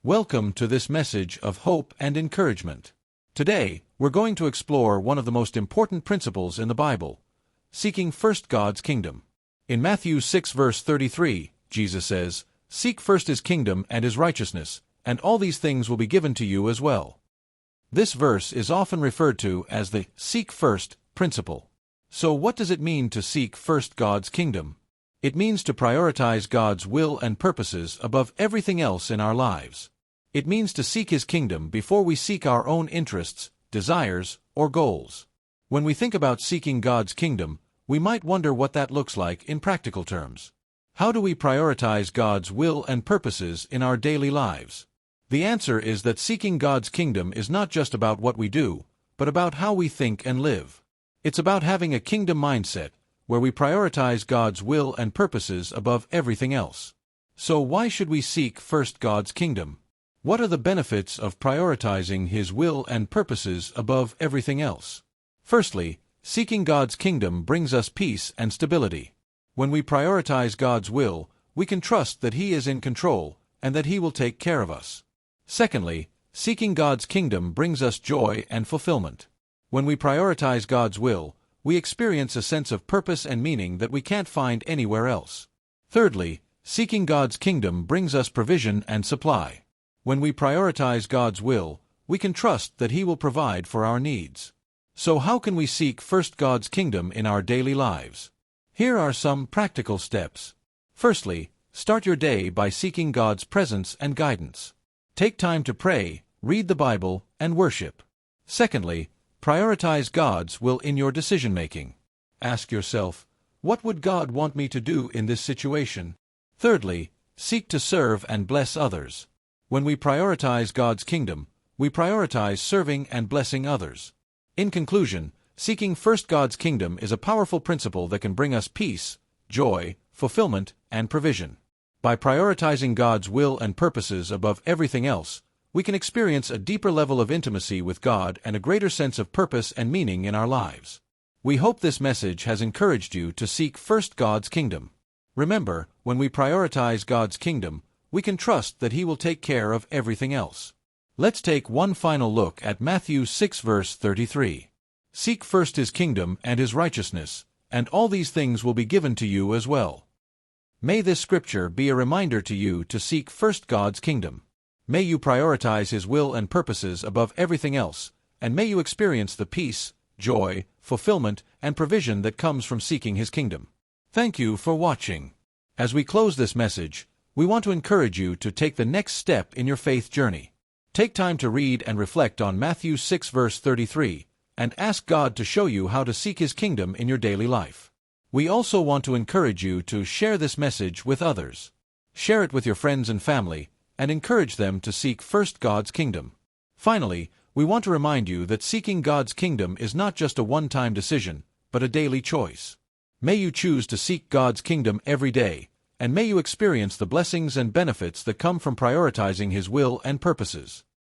Welcome to this message of hope and encouragement. Today, we're going to explore one of the most important principles in the Bible, seeking first God's kingdom. In Matthew 6 verse 33, Jesus says, "Seek first His kingdom and His righteousness, and all these things will be given to you as well." This verse is often referred to as the seek first principle. So what does it mean to seek first God's kingdom? It means to prioritize God's will and purposes above everything else in our lives. It means to seek His kingdom before we seek our own interests, desires, or goals. When we think about seeking God's kingdom, we might wonder what that looks like in practical terms. How do we prioritize God's will and purposes in our daily lives? The answer is that seeking God's kingdom is not just about what we do, but about how we think and live. It's about having a kingdom mindset, where we prioritize God's will and purposes above everything else. So why should we seek first God's kingdom? What are the benefits of prioritizing His will and purposes above everything else? Firstly, seeking God's kingdom brings us peace and stability. When we prioritize God's will, we can trust that He is in control and that He will take care of us. Secondly, seeking God's kingdom brings us joy and fulfillment. When we prioritize God's will, we experience a sense of purpose and meaning that we can't find anywhere else. Thirdly, seeking God's kingdom brings us provision and supply. When we prioritize God's will, we can trust that He will provide for our needs. So how can we seek first God's kingdom in our daily lives? Here are some practical steps. Firstly, start your day by seeking God's presence and guidance. Take time to pray, read the Bible, and worship. Secondly, prioritize God's will in your decision-making. Ask yourself, what would God want me to do in this situation? Thirdly, seek to serve and bless others. When we prioritize God's kingdom, we prioritize serving and blessing others. In conclusion, seeking first God's kingdom is a powerful principle that can bring us peace, joy, fulfillment, and provision. By prioritizing God's will and purposes above everything else, we can experience a deeper level of intimacy with God and a greater sense of purpose and meaning in our lives. We hope this message has encouraged you to seek first God's kingdom. Remember, when we prioritize God's kingdom, we can trust that He will take care of everything else. Let's take one final look at Matthew 6 verse 33. Seek first His kingdom and His righteousness, and all these things will be given to you as well. May this scripture be a reminder to you to seek first God's kingdom. May you prioritize His will and purposes above everything else, and may you experience the peace, joy, fulfillment, and provision that comes from seeking His kingdom. Thank you for watching. As we close this message, we want to encourage you to take the next step in your faith journey. Take time to read and reflect on Matthew 6 verse 33, and ask God to show you how to seek His kingdom in your daily life. We also want to encourage you to share this message with others. Share it with your friends and family, and encourage them to seek first God's kingdom. Finally, we want to remind you that seeking God's kingdom is not just a one-time decision, but a daily choice. May you choose to seek God's kingdom every day, and may you experience the blessings and benefits that come from prioritizing His will and purposes.